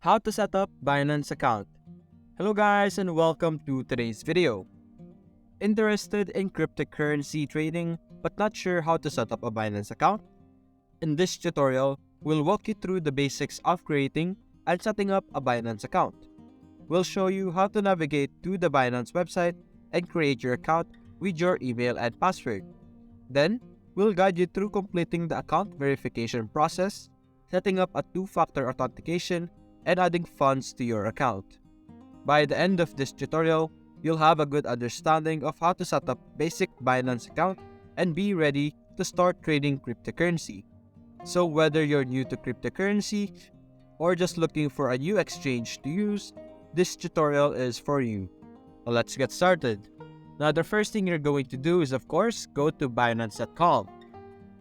How to set up Binance account. Hello guys and welcome to today's video. Interested in cryptocurrency trading but not sure how to set up a Binance account? In this tutorial, we'll walk you through the basics of creating and setting up a Binance account. We'll show you how to navigate to the Binance website and create your account with your email and password. Then, we'll guide you through completing the account verification process, setting up a two-factor authentication, and adding funds to your account. By the end of this tutorial, you'll have a good understanding of how to set up basic Binance account and be ready to start trading cryptocurrency. So whether you're new to cryptocurrency or just looking for a new exchange to use, this tutorial is for you. Well, let's get started. Now the first thing you're going to do is of course go to Binance.com.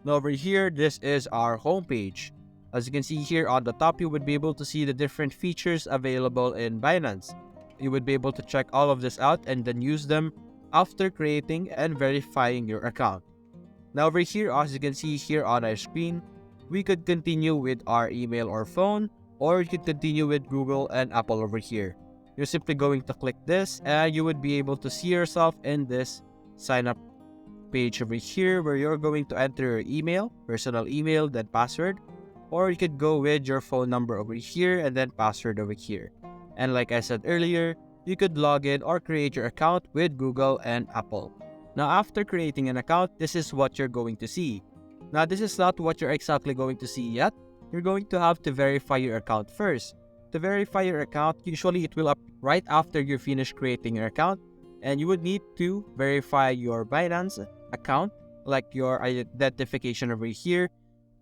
Now over here, this is our homepage. As you can see here on the top, you would be able to see the different features available in Binance. You would be able to check all of this out and then use them after creating and verifying your account. Now over here, as you can see here on our screen, we could continue with our email or phone, or you could continue with Google and Apple over here. You're simply going to click this and you would be able to see yourself in this sign up page over here where you're going to enter your email, personal email, then password. Or you could go with your phone number over here and then password over here. And like I said earlier, you could log in or create your account with Google and Apple. Now after creating an account, this is what you're going to see. Now this is not what you're exactly going to see yet. You're going to have to verify your account first. To verify your account, usually it will up right after you finish creating your account. And you would need to verify your Binance account, like your identification over here,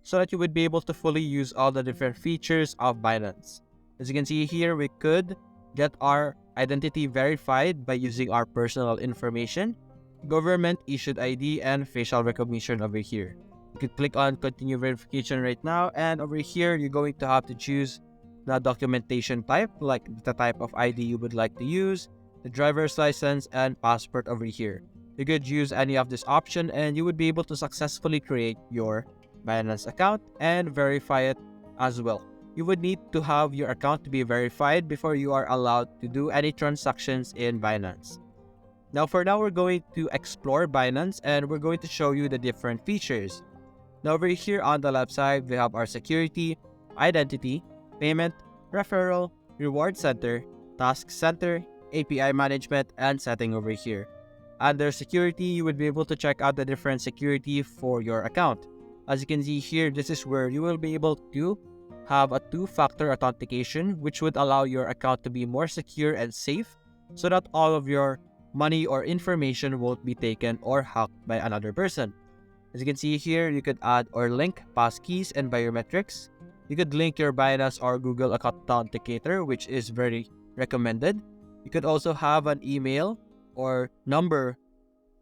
so that you would be able to fully use all the different features of Binance. As you can see here, we could get our identity verified by using our personal information, government issued ID, and facial recognition over here. You could click on continue verification right now, and over here, you're going to have to choose the documentation type, like the type of ID you would like to use, the driver's license, and passport over here. You could use any of this option and you would be able to successfully create your Binance account and verify it as well. You would need to have your account to be verified before you are allowed to do any transactions in Binance. Now for now, we're going to explore Binance and we're going to show you the different features. Now over here on the left side, we have our security, identity, payment, referral, reward center, task center, API management, and setting over here. Under security, you would be able to check out the different security for your account. As you can see here, this is where you will be able to have a two-factor authentication, which would allow your account to be more secure and safe so that all of your money or information won't be taken or hacked by another person. As you can see here, you could add or link passkeys and biometrics. You could link your Binance or Google account authenticator, which is very recommended. You could also have an email or number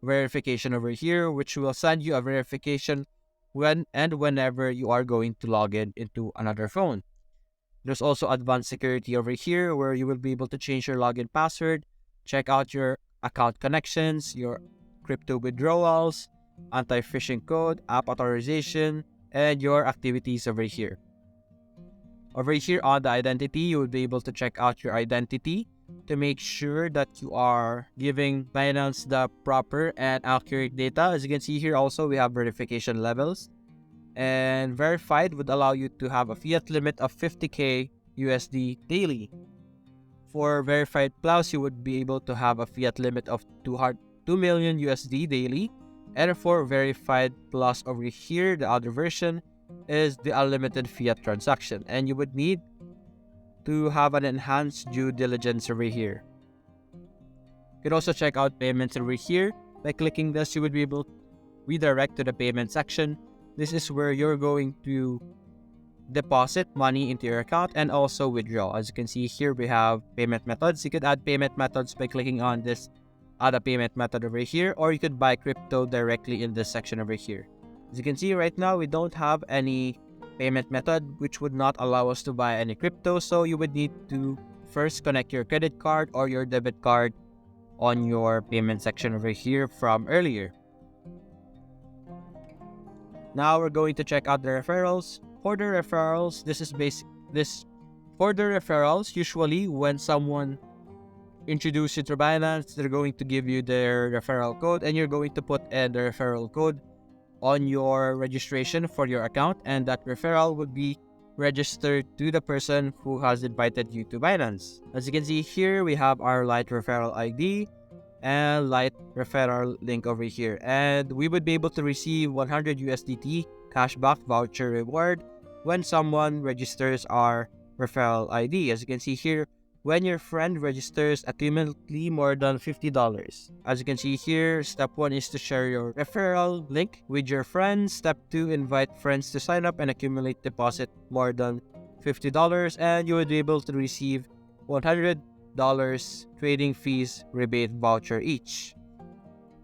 verification over here, which will send you a verification when and whenever you are going to log in into another phone. There's also advanced security over here where you will be able to change your login password, check out your account connections, your crypto withdrawals, anti-phishing code, app authorization, and your activities over here. Over here on the identity, you will be able to check out your identity to make sure that you are giving Binance the proper and accurate data. As you can see here also, we have verification levels. And verified would allow you to have a fiat limit of 50k USD daily. For verified plus, you would be able to have a fiat limit of 2 million USD daily. And for verified plus over here, the other version is the unlimited fiat transaction. And you would need to have an enhanced due diligence over here. You can also check out payments over here. By clicking this, you would be able to redirect to the payment section. This is where you're going to deposit money into your account and also withdraw. As you can see here, we have payment methods. You could add payment methods by clicking on this add a payment method over here, or you could buy crypto directly in this section over here. As you can see right now, we don't have any payment method which would not allow us to buy any crypto, so you would need to first connect your credit card or your debit card on your payment section over here from earlier. Now we're going to check out the referrals. For the referrals, this For the referrals, usually when someone introduces you to Binance, they're going to give you their referral code, and you're going to put in the referral code on your registration for your account, and that referral would be registered to the person who has invited you to Binance. As you can see here, we have our light referral ID and light referral link over here, and we would be able to receive 100 USDT cashback voucher reward when someone registers our referral ID. As you can see here, when your friend registers accumulatively more than $50. As you can see here, step 1 is to share your referral link with your friends. Step 2, invite friends to sign up and accumulate deposit more than $50, and you would be able to receive $100 trading fees rebate voucher each.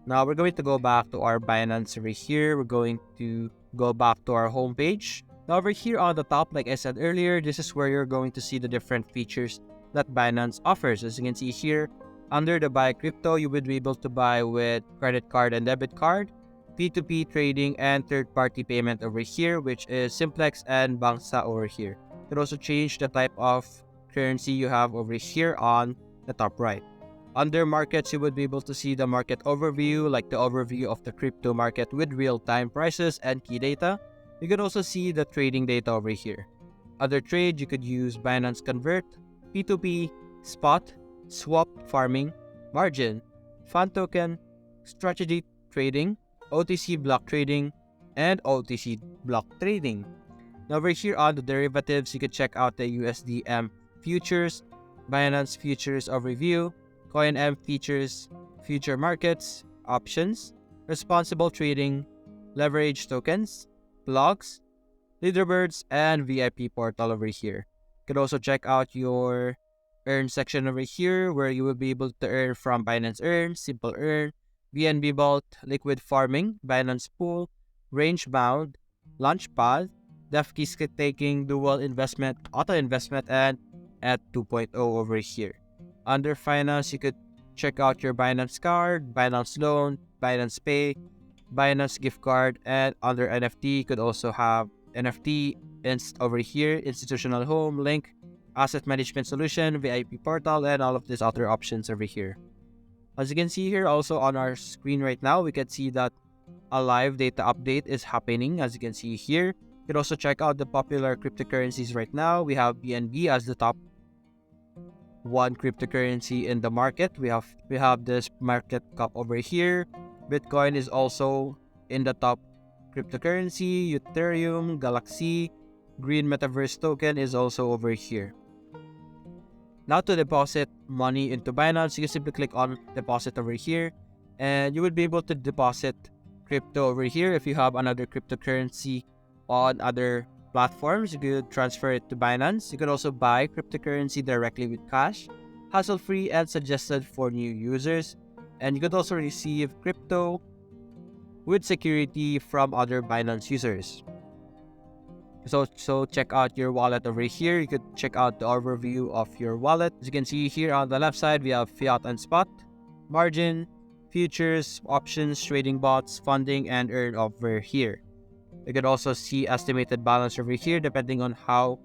Now we're going to go back to our Binance over here. We're going to go back to our home page. Now over here on the top, like I said earlier, this is where you're going to see the different features that Binance offers. As you can see here, under the buy crypto, you would be able to buy with credit card and debit card, P2P trading, and third-party payment over here, which is Simplex and Bangsa over here. You can also change the type of currency you have over here on the top right. Under markets, you would be able to see the market overview, like the overview of the crypto market with real-time prices and key data. You could also see the trading data over here. Other trade, you could use Binance Convert, P2P, spot, swap farming, margin, fan token, strategy trading, OTC block trading, and OTC block trading. Now over here on the derivatives, you could check out the USDM futures, Binance futures overview, CoinM features, future markets, options, responsible trading, leverage tokens, blogs, leaderboards, and VIP portal over here. You can also check out your earn section over here, where you will be able to earn from Binance Earn, Simple Earn, BNB Vault, Liquid Farming, Binance Pool, Range Bound, Launchpad, DEFKey Staking, Dual Investment, Auto Investment, and at 2.0 over here. Under Finance, you could check out your Binance Card, Binance Loan, Binance Pay, Binance Gift Card, and under NFT, you could also have NFT over here, Institutional Home, Link, Asset Management Solution, VIP Portal, and all of these other options over here. As you can see here also on our screen right now, we can see that a live data update is happening. As you can see here, you can also check out the popular cryptocurrencies right now. We have BNB as the top one cryptocurrency in the market. We have this market cap over here. Bitcoin is also in the top cryptocurrency. Ethereum, Galaxy, Green Metaverse token is also over here. Now to deposit money into Binance, you can simply click on deposit over here, and you would be able to deposit crypto over here. If you have another cryptocurrency on other platforms, you could transfer it to Binance. You could also buy cryptocurrency directly with cash, hassle-free and suggested for new users. And you could also receive crypto with security from other Binance users. So check out your wallet over here. You could check out the overview of your wallet. As you can see here on the left side, we have fiat and spot, margin, futures, options, trading bots, funding, and earn over here. You could also see estimated balance over here depending on how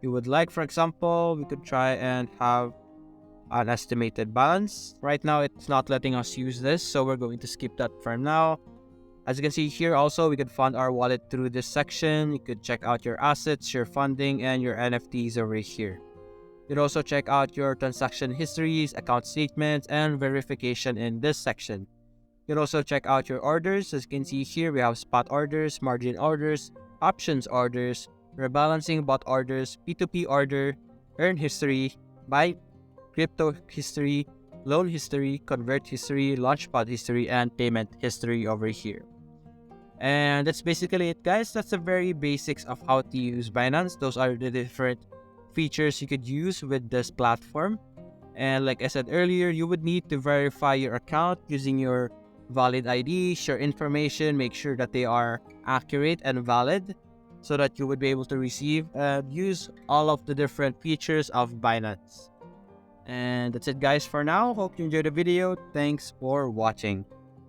you would like. For example, we could try and have an estimated balance. Right now, it's not letting us use this, so we're going to skip that for now. As you can see here also, we could fund our wallet through this section. You could check out your assets, your funding, and your NFTs over here. You could also check out your transaction histories, account statements, and verification in this section. You can also check out your orders. As you can see here, we have spot orders, margin orders, options orders, rebalancing bot orders, P2P order, earn history, buy crypto history, loan history, convert history, launchpad history, and payment history over here. And that's basically it, guys. That's the very basics of how to use Binance. Those are the different features you could use with this platform. And like I said earlier, you would need to verify your account using your valid ID, share information, make sure that they are accurate and valid so that you would be able to receive and use all of the different features of Binance. And that's it, guys, for now. Hope you enjoyed the video. Thanks for watching.